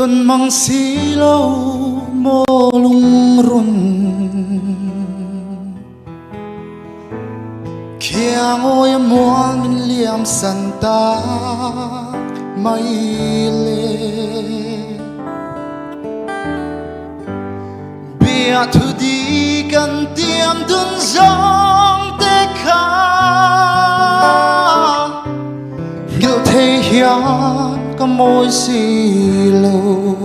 tuần mang xí lâu mô lung run kia ngồi muôn mình liam san ta mai lệ bia thu đi cần tiêm tuần giông tê khá ngự thế hiền có môi xì lâu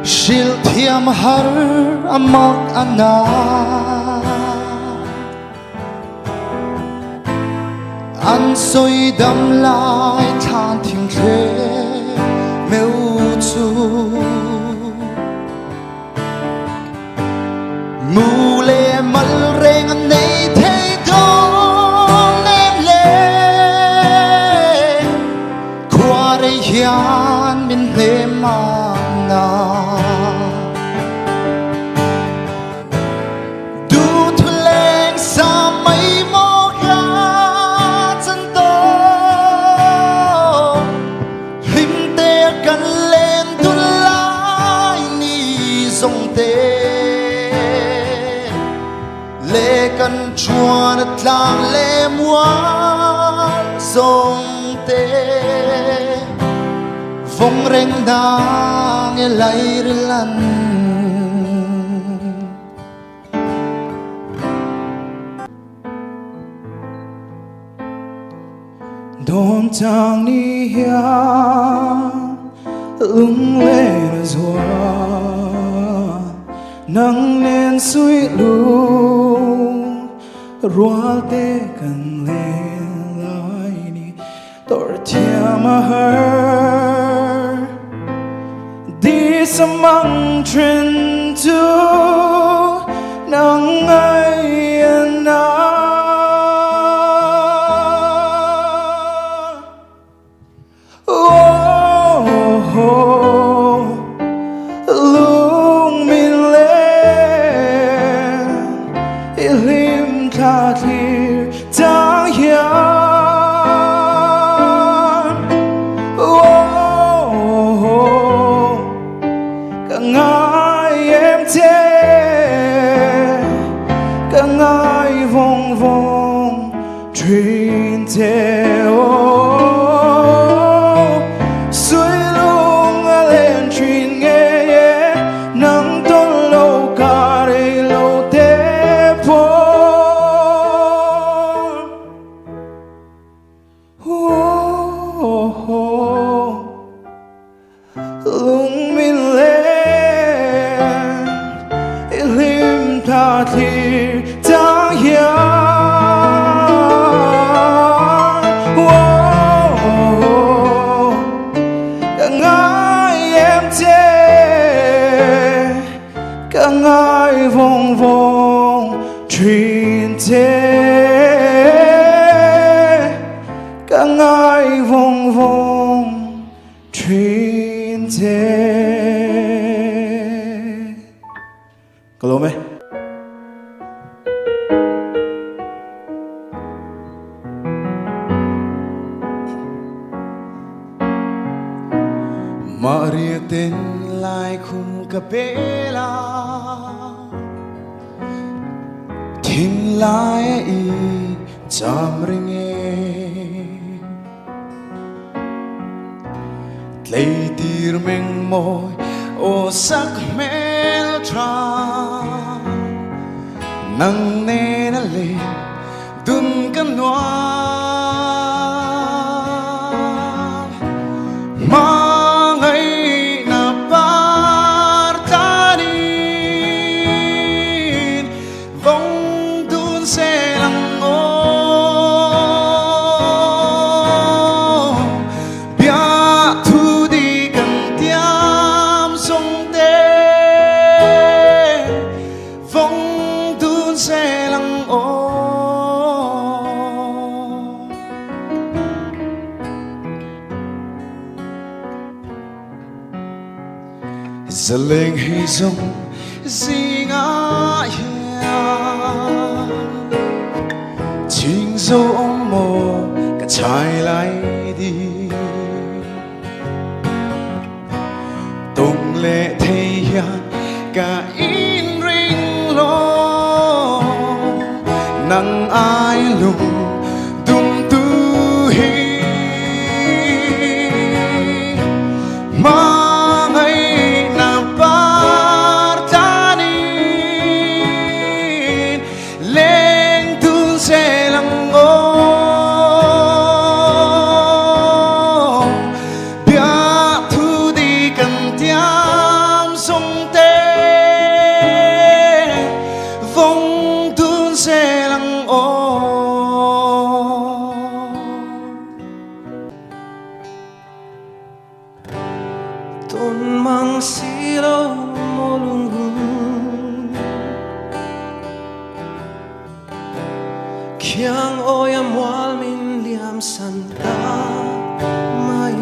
shil thiam har amak ana an soi đâm lại than thiên thế mêu chu mù lê mal reng anh này thấy đông em lê qua đây hiền mình thế mà na du thu lên xa mấy mô gà chân tô lim tê cần lên tu lại ni dòng tê lê cần chua đất làng lê muôn dòng tê vong reng đang nghe lại lần đón chàng đi hia lung lên gió nắng lên suy lu rùa tê cần lên lại đi tor chia mà hơ đi samang truyền tu nang ai na lung min lên ilim kha thir tang hian ngài em thế cả ngài vòng vòng truyền theo suy lung lên truyền nghe nắng tôn lâu cả đây lâu thế phố lung min lên ilim tha thir tang hian cả ngài em thế cả ngài vòng vòng truyền thế cả ngài vòng vòng truyền thế. Kalau meh Maria tên lại khung capella thình lại y cham ringe lấy tir mình môi ô sắc mel tra nang ne na le dun kan noa mangai na partanin vong dun se lang o bia thu đi kan tiam song te vong dun se lang o Zaleng hi zong zinga hian ching zo ong mo ka chai lai đi lệ thể hiện cả in ring lo nắng ai lùng tung tu hi mà ngày na partani lên tu sẽ lăng ô Tôn mang silo molungun Kiang oya mual min liam santa mai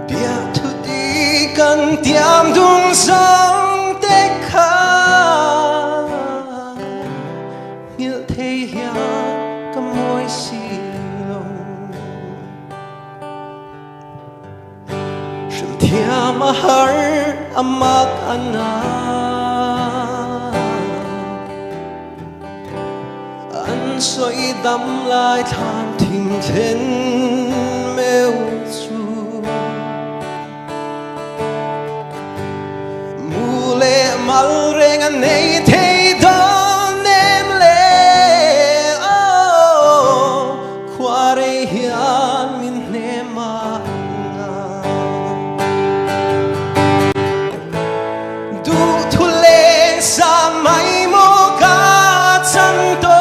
Bia thu di kan tiam dung sang te kha Ngil te hia ka moi silo Thia mahar amak ana An soi dam lai tham thình thiên mêu chu Mu le mal reng an nei thei don nem le oh Khoa re hian min ne ma sa mai mo ka chan to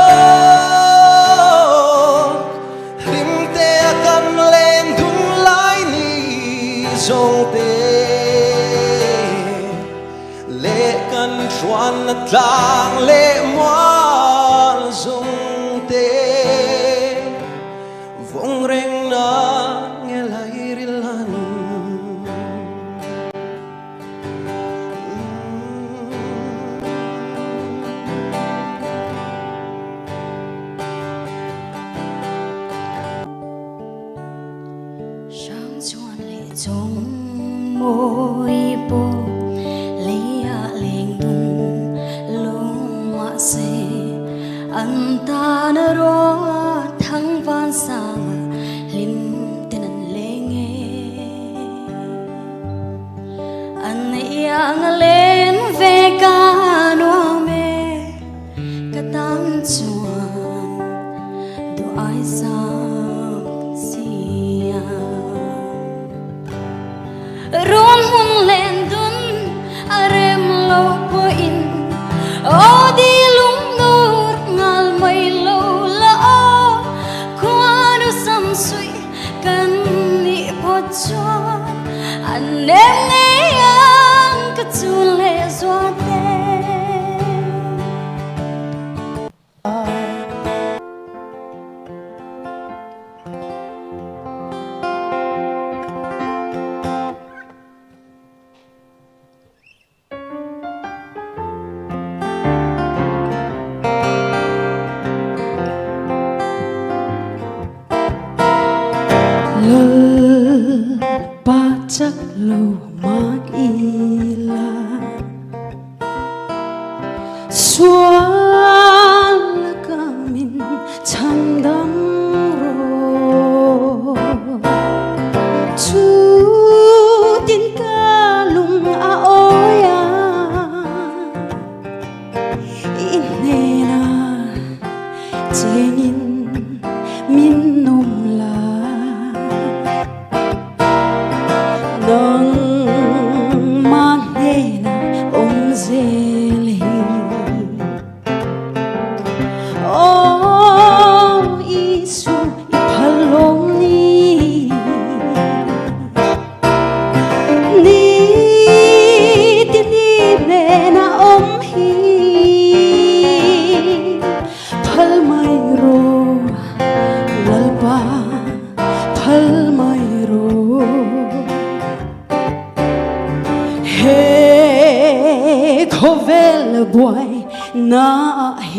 lim te kan len dun lai ni zong te le kan chuan na tlang le moal zong te vong reng na nge lai rilan trong môi bộ lấy lên đun lông hoa xe anh ta nở rõ thăng van sang lim tên anh lên nghe anh yang lên về ca noa mê cả tăng chuan đồ ai sang sia Ron hun len dun arem lo po in o di lung nur ngal mai lo la o kwanu sam sui kan ni po chuan an em nghe ang ka chun le zwa te chắc lâu mát ila sual kamin chandam ro chu tin kalung aoya inena chengin min nom la nang manena ong zeli oh isu ipalong ni tinine na om hi phal mai ro lalpa phal mai ro Hey, kovel boy na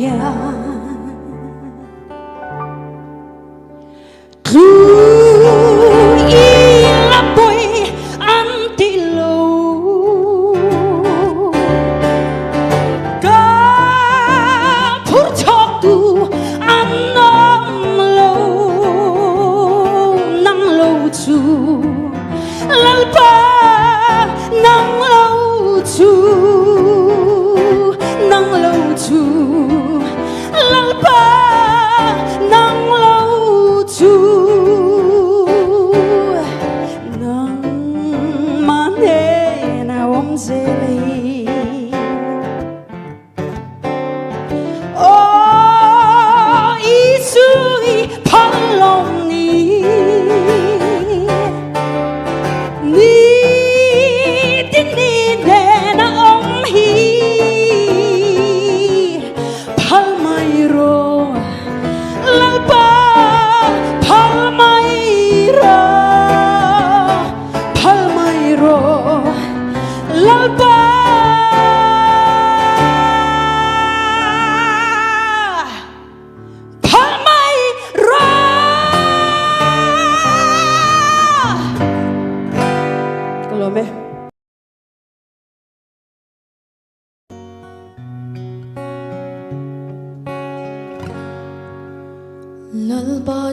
ya. Tu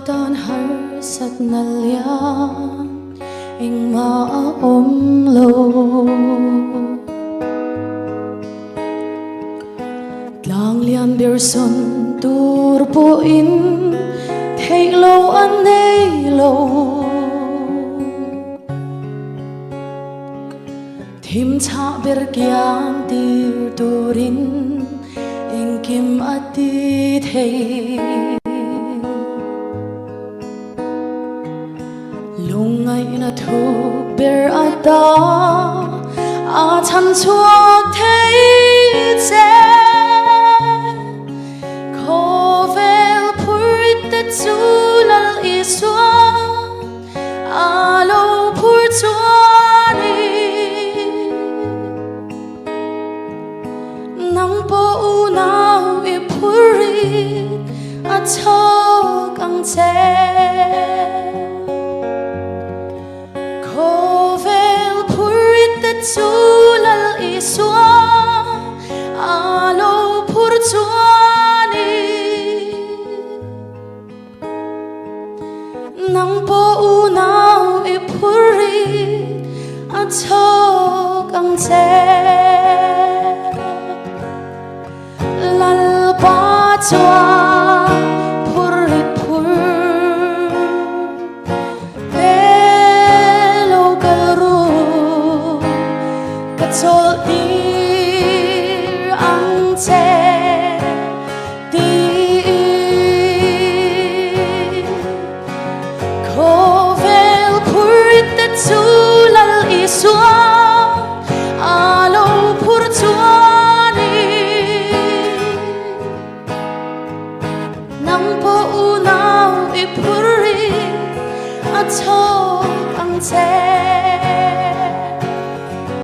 dan har sat nalyan ing maomlo Lang lian bir son tur po in thei lo an nei lo Thim cha bir kian tir turin ing kim ati thei Lungai na thuk bir ata a chan chuak thei che Kovel purit te zulal iswa alo pur chuani Nang po unaw I purit at chok ang che Kovel purit te zulal iswa alo pur chuani Nang po unaw I purit at chok ang che Lalpa chua purit pur Pelo karu Kachol ir ang che Kovel purit te zulal iswa alo pur chuani Nang po unaw I purit at chok ang che